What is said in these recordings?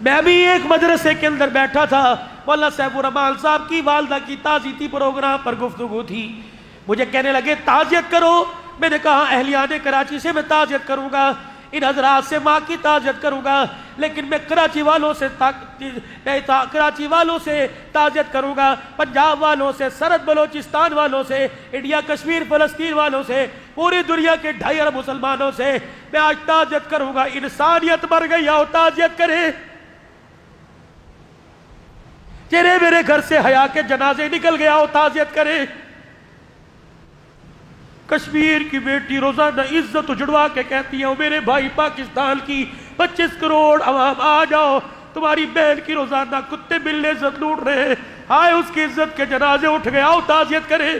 میں بھی ایک مدرسے کے اندر بیٹھا تھا، مولانا سیف الرحمان صاحب کی والدہ کی تعزیتی پروگرام پر گفتگو تھی، مجھے کہنے لگے تعزیت کرو، میں نے کہا اہلیان کراچی سے میں تعزیت کروں گا، ان حضرات سے ماں کی تعزیت کروں گا، لیکن میں کراچی والوں سے تعزیت کروں گا، پنجاب والوں سے، سرحد بلوچستان والوں سے، انڈیا کشمیر فلسطین والوں سے، پوری دنیا کے 2.5 ارب مسلمانوں سے میں آج تعزیت کروں گا۔ انسانیت مر گئی، آؤ تعزیت کریں۔ چہرے میرے گھر سے حیا کے جنازے نکل گیا، آؤ تعزیت کریں۔ کشمیر کی بیٹی روزانہ عزت اجڑوا کے کہتی ہے میرے بھائی پاکستان کی 25 کروڑ عوام آ جاؤ، تمہاری بہن کی روزانہ کتے بلے عزت لوٹ رہے ہیں، ہائے اس کی عزت کے جنازے اٹھ گئے، آؤ تعزیت کریں۔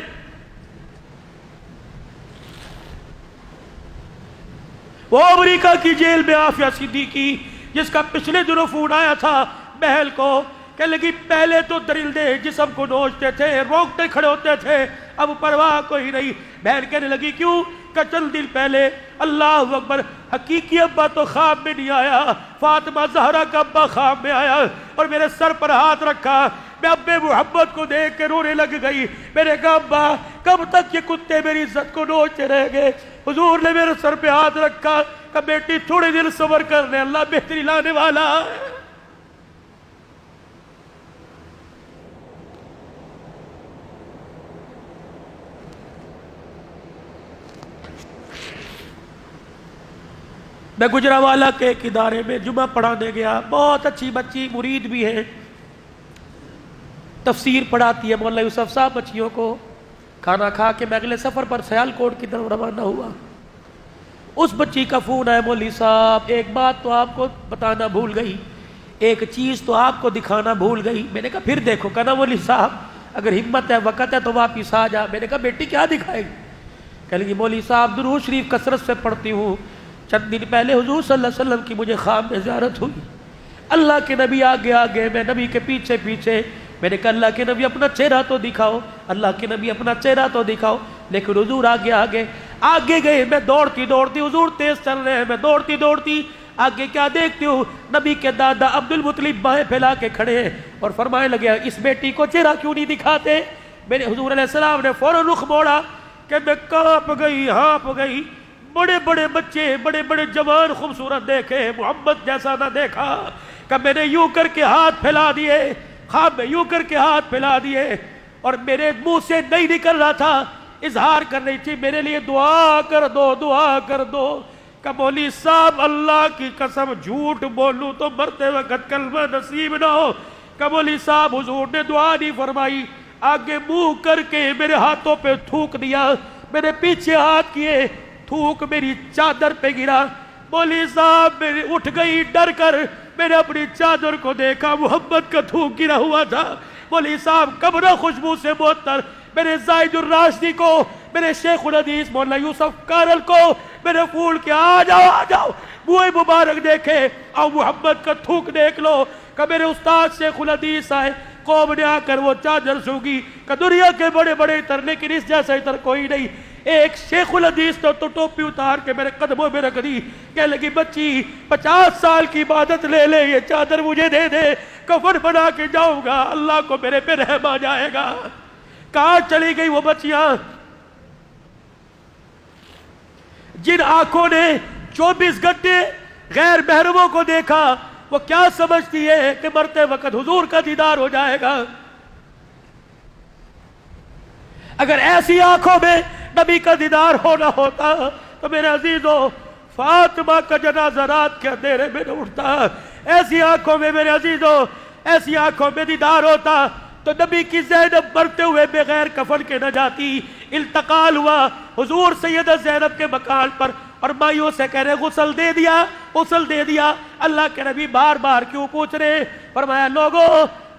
وہ امریکہ کی جیل میں عافیہ صدیقی جس کا پچھلے دنوں فون آیا تھا بہل کو، کہنے لگی پہلے تو درندے جسم کو نوچتے تھے، روکتے کھڑے ہوتے تھے، اب پرواہ کوئی نہیں۔ بہن کہنے لگی کیوں؟ کہ چند دن پہلے اللہ اکبر حقیقی ابا تو خواب میں نہیں آیا، فاطمہ زہرا کا ابا خواب میں آیا اور میرے سر پر ہاتھ رکھا، میں ابے محمد کو دیکھ کے رونے لگ گئی، میں نے کہا ابا کب تک یہ کتے میری عزت کو نوچتے رہ گئے؟ حضور نے میرے سر پہ ہاتھ رکھا کہ بیٹی تھوڑے دن صبر کر لے، اللہ بہتری لانے والا ہے۔ میں گجرانوالہ کے ایک ادارے میں جمعہ پڑھانے گیا، بہت اچھی بچی مرید بھی ہے، تفسیر پڑھاتی ہے مولانا یوسف صاحب بچیوں کو۔ کھانا کھا کے میں اگلے سفر پر سیالکوٹ کی طرف روانہ ہوا، اس بچی کا فون آیا، مولوی صاحب ایک بات تو آپ کو بتانا بھول گئی، ایک چیز تو آپ کو دکھانا بھول گئی۔ میں نے کہا پھر دیکھو، کہنا مولوی صاحب اگر ہمت ہے وقت ہے تو واپس آ جا۔ میں نے کہا بیٹی کیا دکھائے گی؟ کہنے لگی مولوی صاحب درود شریف کثرت سے پڑھتی ہوں، چند دن پہلے حضور صلی اللہ علیہ وسلم کی مجھے خواب میں زیارت ہوئی، اللہ کے نبی آگے آگے، میں نبی کے پیچھے پیچھے، میں نے کہا اللہ کے نبی اپنا چہرہ تو دکھاؤ، اللہ کے نبی اپنا چہرہ تو دکھاؤ، لیکن حضور آگے آگے آگے گئے، میں دوڑتی دوڑتی، حضور تیز چل رہے ہیں، میں دوڑتی دوڑتی آگے کیا دیکھتی ہوں، نبی کے دادا عبد المطلب بائیں پھیلا کے کھڑے ہیں اور فرمانے لگے اس بیٹی کو چہرہ کیوں نہیں دکھاتے؟ میرے حضور علیہ السلام نے فوراً رخ موڑا کہ میں کانپ گئی، ہانپ گئی، بڑے بڑے بچے، بڑے بڑے جوان خوبصورت دیکھے، محمد جیسا نہ دیکھا، کہ میں نے یوں کر کے ہاتھ پھیلا دیے، خواب میں یوں کر کے ہاتھ پھیلا دیے اور میرے منہ سے نہیں نکل رہا تھا، اظہار کر رہی تھی میرے لیے دعا کر دو، دعا کر دو۔ کہ مولوی صاحب اللہ کی قسم جھوٹ بولوں تو مرتے وقت کلمہ نصیب نہ ہو، کہ مولوی صاحب حضور نے دعا نہیں فرمائی، آگے منہ کر کے میرے ہاتھوں پہ تھوک دیا، میرے پیچھے ہاتھ کیے، تھوک میری چادر پہ گرا، مولوی صاحب میری اٹھ گئی ڈر کر، میں نے اپنی چادر کو دیکھا محمد کا تھوک گرا ہوا تھا، مولوی صاحب قبر خوشبو سے معطر، میرے زائد الراشدی کو، میرے شیخ الحدیث مولانا یوسف کارل کو میں نے پھول کے آ جاؤ بوئے مبارک دیکھے، آؤ محمد کا تھوک دیکھ لو، کہ میرے استاد شیخ الحدیث آئے، قوم نے آ کر وہ چادر سونگی کہ دنیا کے بڑے بڑے اتر لیکن اس جیسا اتر کوئی نہیں۔ ایک شیخ الحدیث تو ٹوپی اتار کے میرے قدموں میں رکھ دی، کہنے لگی بچی 50 سال کی عبادت لے لے، یہ چادر مجھے دے دے، کفن بنا کے جاؤں گا، اللہ کو میرے پہ رحم آ جائے گا۔ کہاں چلی گئی وہ بچیاں جن آنکھوں نے 24 گھنٹے غیر محرموں کو دیکھا؟ وہ کیا سمجھتی ہے کہ مرتے وقت حضور کا دیدار ہو جائے گا؟ اگر ایسی آنکھوں میں نبی کا دیدار ہونا ہوتا تو میرے عزیزوں فاطمہ کا جنازہ رات کے اندھیرے میں نہ اٹھتا، ایسی آنکھوں میں میرے عزیزوں، ایسی آنکھوں میں دیدار ہوتا تو نبی کی زینب مرتے ہوئے بغیر کفن کے نہ جاتی۔ التقال ہوا حضور سیدہ زینب کے مکان پر اور مائیوں سے کہہ رہے غسل دے دیا، غسل دے دیا، اللہ کے نبی بار بار کیوں پوچھ رہے؟ فرمایا لوگوں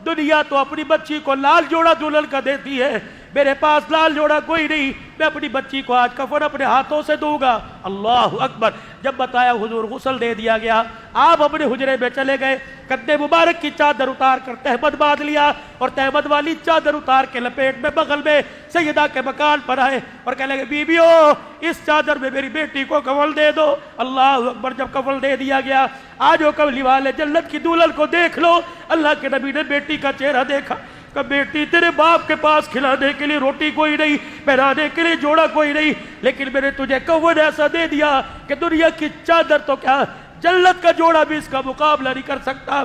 دنیا تو اپنی بچی کو لال جوڑا دلہن کا دیتی ہے، میرے پاس لال جوڑا کوئی نہیں، میں اپنی بچی کو آج کفن اپنے ہاتھوں سے دوں گا۔ اللہ اکبر۔ جب بتایا حضور غسل دے دیا گیا، آپ اپنے حجرے میں چلے گئے، کندھے مبارک کی چادر اتار کر تہمد باندھ لیا، اور تہمد والی چادر اتار کے لپیٹ میں بغل میں سیدہ کے مکان پر آئے اور کہنے لگے بیویو اس چادر میں میری بیٹی کو کفن دے دو۔ اللہ اکبر۔ جب کفن دے دیا گیا، آجو کملی والے جنت کی دلہن کو دیکھ لو۔ اللہ کے نبی نے بیٹی کا چہرہ دیکھا کہ بیٹی تیرے باپ کے پاس کھلانے کے لیے روٹی کوئی نہیں، پہنانے کے لیے جوڑا کوئی نہیں، لیکن میں نے تجھے کفن ایسا دے دیا کہ دنیا کی چادر تو کیا جنت کا جوڑا بھی اس کا مقابلہ نہیں کر سکتا۔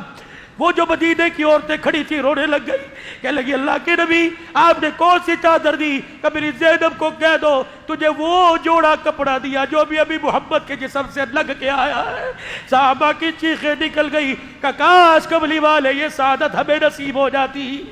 وہ جو مدینے کی عورتیں کھڑی تھی رونے لگ گئی، کہنے لگی اللہ کے نبی آپ نے کون سی چادر دی؟ کہ میری زینب کو کہہ دو تجھے وہ جوڑا کپڑا دیا جو بھی ابھی محمد کے جسم سے لگ کے آیا ہے۔ صحابہ کی چیخیں نکل گئی کہ کاش کملی والے یہ سعادت ہمیں نصیب ہو جاتی۔